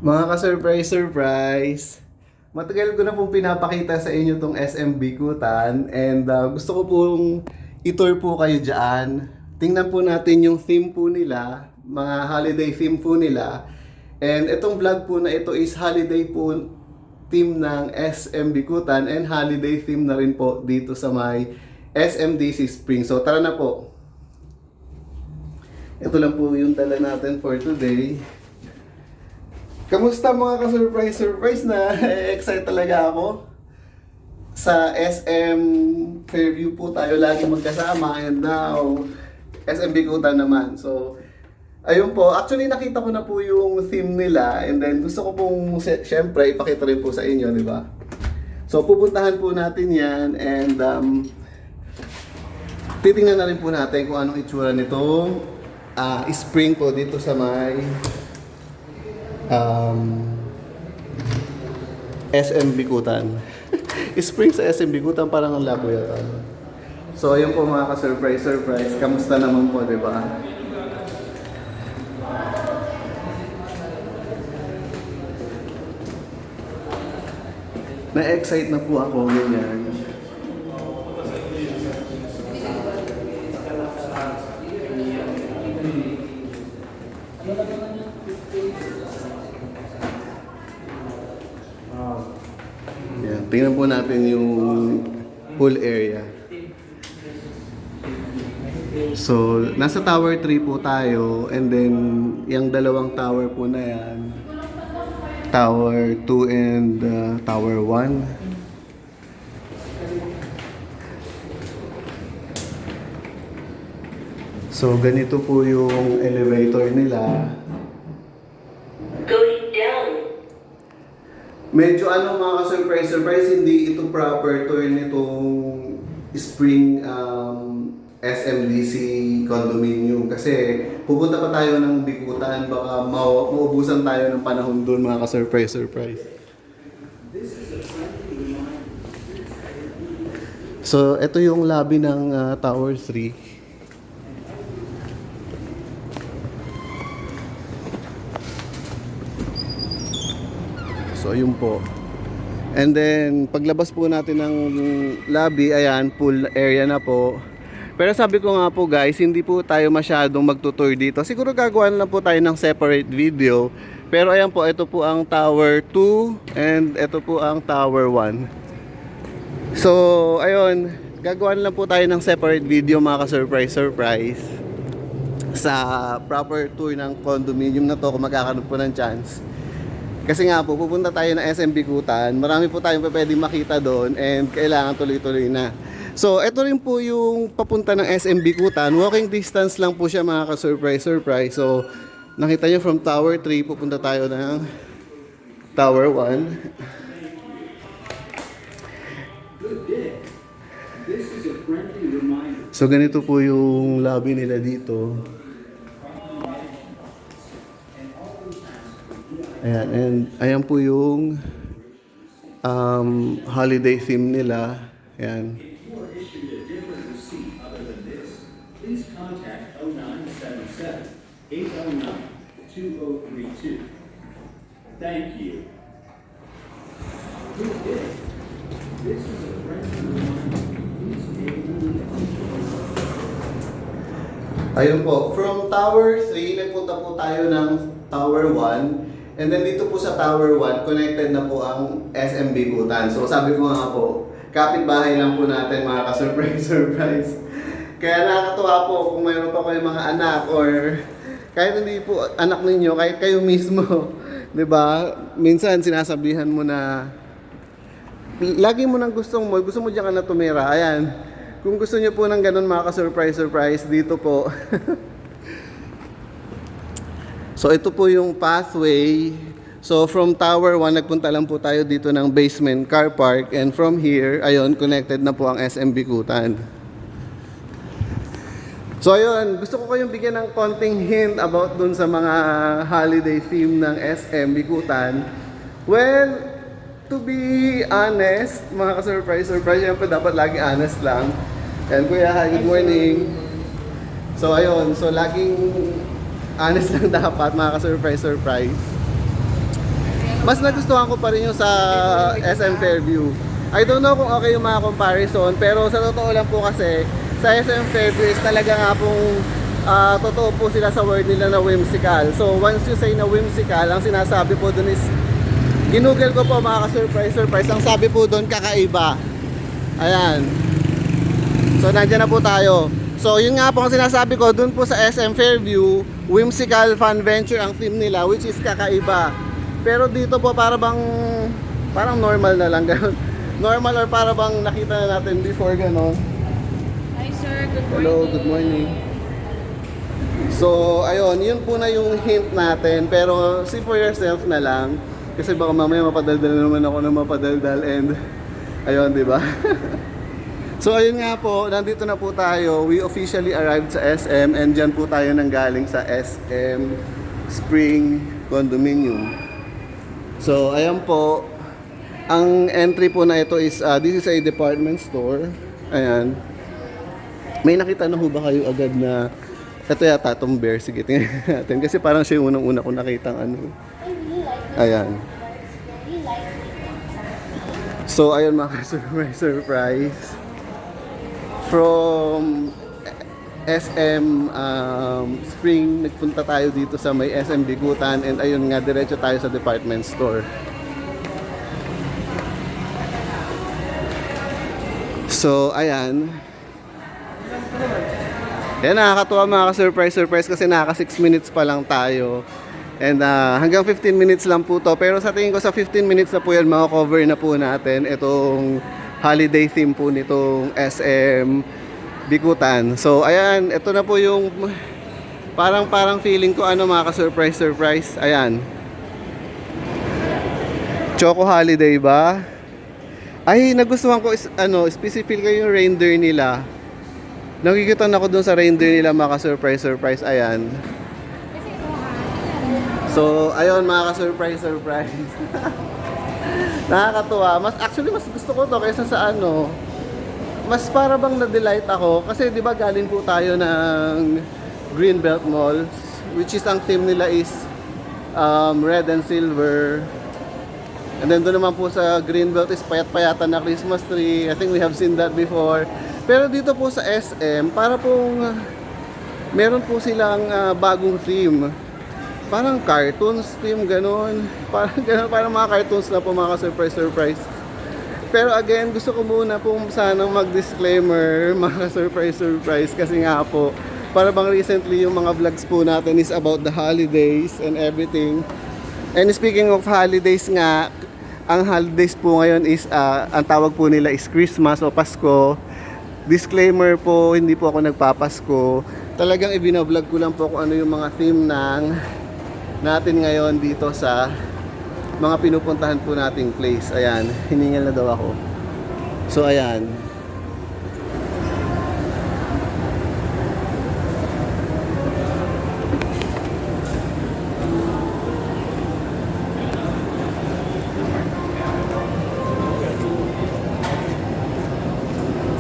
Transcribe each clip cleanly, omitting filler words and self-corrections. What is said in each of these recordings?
Mga ka-surprise. Matagal ko na pong pinapakita sa inyo tong SM Bikutan and gusto ko pong itour po kayo dyan. Tingnan po natin yung theme po nila, mga holiday theme po nila. And itong vlog po na ito is holiday po theme ng SM Bikutan and holiday theme na rin po dito sa may SMDC Spring. So tara na po. Ito lang po yung dala natin for today. Kamusta mga ka-surprise na excited talaga ako. Sa SM Fairview po tayo lagi magkasama and now SM Bikutan naman. So ayun po, actually nakita ko na po yung theme nila and then gusto ko pong syempre ipakita rin po sa inyo, di ba? So pupuntahan po natin yan and titingnan na rin po natin kung anong itsura nitong spring po dito sa may SM Bikutan. Spring sa SM Bikutan, parang ang labo yata. So ayun po mga ka-surprise. Kamusta naman po, di ba? Na-excite na po ako, ganyan. Yan, tingnan po natin yung pool area. So, nasa tower 3 po tayo and then yung dalawang tower po na yan, tower 2 and tower 1. So, ganito po yung elevator nila. Going down. Medyo mga ka-surprise, hindi ito proper tour nitong spring SMDC condominium kasi pupunta pa tayo ng Bikutan, baka mauubusan tayo ng panahon doon mga ka-surprise. So, ito yung lobby ng Tower 3. So, ayun po. And then, paglabas po natin ng lobby, ayan, pool area na po. Pero sabi ko nga po guys, hindi po tayo masyadong magtutour dito. Siguro gagawa na lang po tayo ng separate video. Pero ayan po, ito po ang Tower 2 and ito po ang Tower 1. So, ayun, gagawa na lang po tayo ng separate video mga ka-surprise sa proper tour ng condominium na to kung magkakaroon po ng chance. Kasi nga po, pupunta tayo ng SM Bikutan. Marami po tayong pwedeng makita doon and kailangan tuloy-tuloy na. So, ito rin po yung papunta ng SM Bikutan. Walking distance lang po siya mga ka-surprise. So, nakita nyo from Tower 3, pupunta tayo ng Tower 1. So, ganito po yung lobby nila dito. Ayan, and ayan po yung holiday theme nila. Ayan. Please contact 0977-809-2032. Thank you. This is a friendly reminder. Please stay Ayun po, from Tower 3, nagpunta po tayo ng Tower 1. And then dito po sa Tower 1, connected na po ang SM Bikutan. So sabi ko nga po, kapitbahay lang po natin mga ka-surprise. Kaya nakakatuwa po kung mayroon pa kayong mga anak or kahit hindi po anak ninyo, kahit kayo mismo. 'Di ba? Minsan sinasabihan mo na lagi mo nang gusto mo diyan ka na tumira. Ayan. Kung gusto niyo po ng ganun mga ka-surprise dito po. So ito po yung pathway. So from Tower 1, nagpunta lang po tayo dito ng basement car park. And from here, ayun, connected na po ang SM Bikutan. So ayun, gusto ko kayong bigyan ng konting hint about dun sa mga holiday theme ng SM Bikutan. Well, to be honest, mga ka-surprise, syempre dapat lagi honest lang. And kuya, hi, good morning. So ayun, so laging honest lang dapat mga ka-surprise. mas nagustuhan ko pa rin yung sa SM Fairview. I don't know kung okay yung mga comparison, pero sa totoo lang po kasi, sa SM Fairview is talaga nga pong totoo po sila sa word nila na whimsical. So once you say na whimsical, ang sinasabi po dun is, ginugel ko po mga ka-surprise, ang sabi po dun kakaiba. Ayan. So nandiyan na po tayo. So yun nga po ang sinasabi ko, dun po sa SM Fairview, whimsical fun venture ang theme nila, which is kakaiba. Pero dito po parang normal na lang ganun. Normal or para bang nakita na natin before ganon. Hi sir, good morning. Hello, good morning. So, ayun, yun po na yung hint natin. Pero, see for yourself na lang. Kasi baka mamaya mapadaldal na naman ako ng mapadaldal and, ayun, di ba? So, ayun nga po, nandito na po tayo. We officially arrived sa SM and dyan po tayo nanggaling sa SM Spring Condominium. So, ayan po. Ang entry po na ito is, this is a department store. Ayan. May nakita na ho ba kayo agad na ito yata itong bear? Sige, tingnan natin. Kasi parang siya yung unang-una ko nakitang ano. Ayan. So, ayun mga surprise. From SM Spring, nagpunta tayo dito sa may SM Bigutan. And ayun nga, diretso tayo sa department store. So, ayan. Yan, nakakatuwa mga ka-surprise kasi naka 6 minutes pa lang tayo. And hanggang 15 minutes lang po to. Pero sa tingin ko sa 15 minutes na po yan, makakover na po natin itong holiday theme po nitong SM Bikutan. So, ayan, ito na po yung parang feeling ko ano mga ka-surprise. Ayan. Choco Holiday ba? Ay, nagustuhan ko specific yung reindeer nila. Nakikita na ako dun sa reindeer nila mga ka-surprise. Ayan. So, ayun mga ka-surprise. Nakakatuwa. Actually, mas gusto ko to kaysa sa mas para bang na-delight ako. Kasi di ba galing po tayo ng Greenbelt Malls, which is ang theme nila is red and silver. And then doon naman po sa Greenbelt is payat-payatan na Christmas tree. I think we have seen that before. Pero dito po sa SM, para pong meron po silang bagong theme. Parang cartoons theme, ganun. Parang mga cartoons na po mga surprise. Pero again, gusto ko muna po sanang mag-disclaimer, mga surprise. Kasi nga po, para bang recently yung mga vlogs po natin is about the holidays and everything. And speaking of holidays nga, ang holidays po ngayon is, ang tawag po nila is Christmas o Pasko. Disclaimer po, hindi po ako nagpapasko. Talagang ibinablog ko lang po kung ano yung mga theme natin ngayon dito sa mga pinupuntahan po nating place. Ayan, hiningal na daw ako. So, ayan.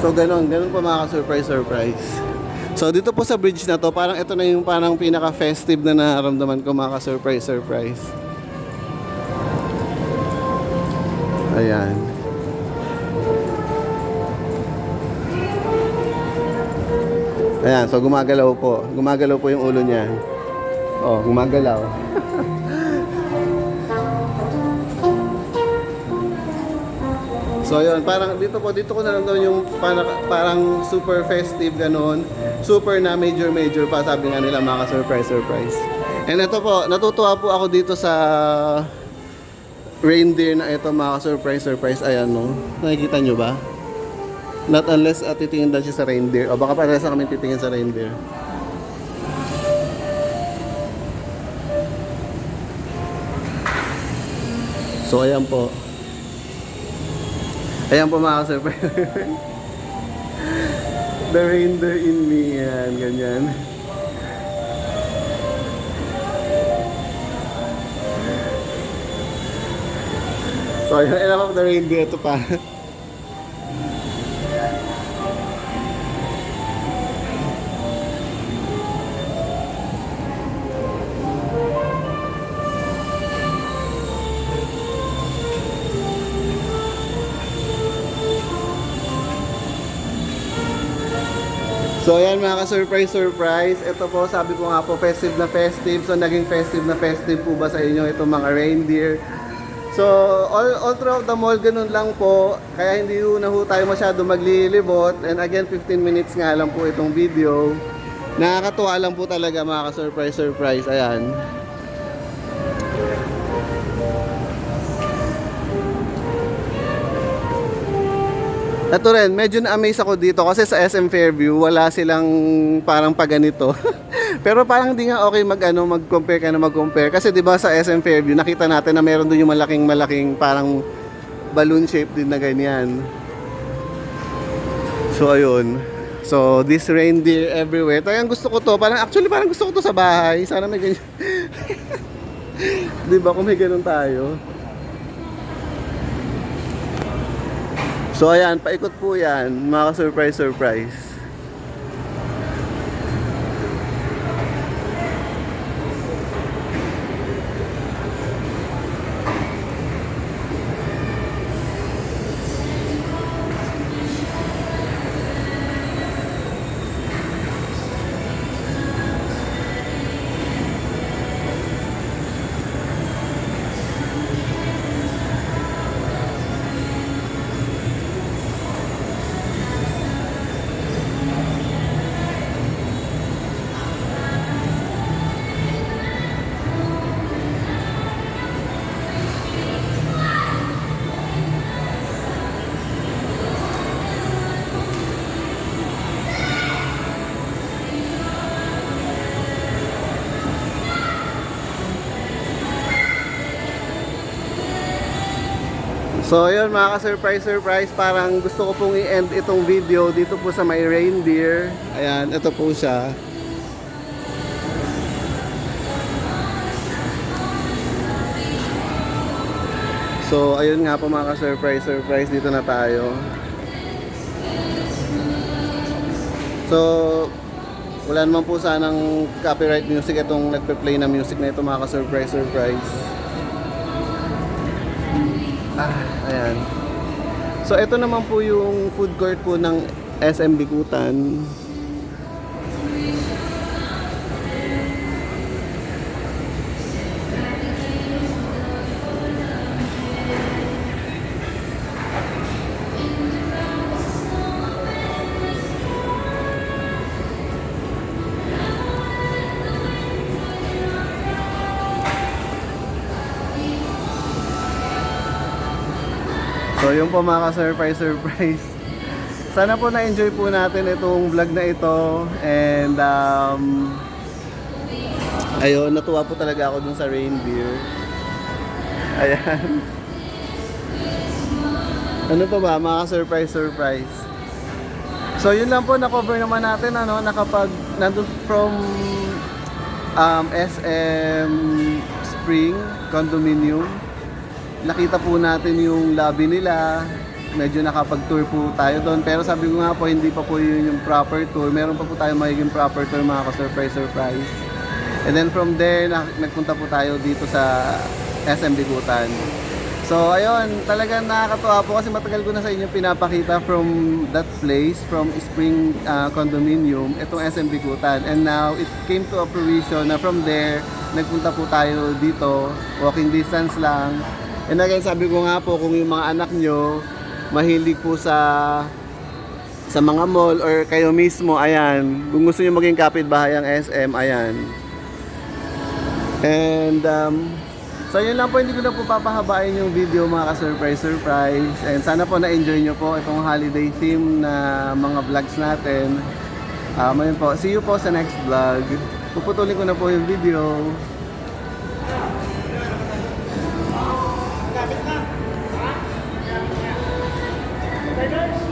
So ganun pa mga ka-surprise. So dito po sa bridge na to, parang ito na yung parang pinaka-festive na nararamdaman ko mga ka-surprise. Ayan. Ayan, so gumagalaw po. Gumagalaw po yung ulo niya. Oh, gumagalaw. So yun, parang dito ko naramdaman yung parang super festive ganon. Super na major pa, sabi nga nila mga surprise. And ito po, natutuwa po ako dito sa reindeer na ito mga surprise. Ayan no, nakikita nyo ba? Not unless titingin lang siya sa reindeer. O baka parehas na kami titingin sa reindeer. So ayan po. Ayan po mga surprise. The reindeer in me. Yan, ganyan. So, ayan, enough of the reindeer. Ito pa. So ayan mga ka-surprise, surprise. Ito po, sabi ko nga po, festive na festive. So naging festive na festive po ba sa inyo itong mga reindeer? So all throughout the mall, ganun lang po. Kaya hindi na ho tayo masyado maglilibot. And again, 15 minutes nga lang po itong video. Nakakatuwa lang po talaga mga ka-surprise, surprise. Ayan. Ito rin, medyo na-amaze ako dito kasi sa SM Fairview, wala silang parang paganito. Pero parang di nga okay mag-compare ka na mag-compare. Kasi di ba sa SM Fairview, nakita natin na meron doon yung malaking parang balloon shape din na ganyan. So ayun. So this reindeer everywhere. Talagang gusto ko to. Actually parang gusto ko to sa bahay. Sana may ganyan. Di ba kung may ganun tayo? So ayan, paikot po yan, mga surprise. So ayun mga ka-surprise, parang gusto ko pong i-end itong video dito po sa may reindeer. Ayan, ito po siya. So ayun nga po mga ka-surprise, dito na tayo. So wala naman po sanang copyright music itong nagpe-play na music na ito mga ka-surprise. Ayan. So ito naman po yung food court po ng SM Bikutan. So yun po mga ka-surprise. Sana po na-enjoy po natin itong vlog na ito. And ayun, natuwa po talaga ako dun sa reindeer. Ayan. Ano pa ba mga ka-surprise. So yun lang po, na-cover naman natin nandun from SM Spring Condominium. Nakita po natin yung lobby nila. Medyo nakapag-tour po tayo doon. Pero sabi ko nga po, hindi pa po yun yung proper tour. Meron pa po tayo magiging proper tour mga ka-surprise. And then from there, nagpunta po tayo dito sa SM Bikutan. So ayun, talagang nakakatuwa po kasi matagal ko na sa inyo pinapakita from that place, from Spring Condominium, itong SM Bikutan. And now, it came to a fruition na from there, nagpunta po tayo dito, walking distance lang. And again, sabi ko nga po, kung yung mga anak nyo mahilig po sa mga mall or kayo mismo, ayan, kung gusto nyo maging kapitbahay ang SM, ayan. And so yun lang po, hindi ko na po papahabain yung video mga ka-surprise. And sana po na-enjoy nyo po itong holiday theme na mga vlogs natin. Ayun po, see you po sa next vlog. Puputulin ko na po yung video. Hey guys!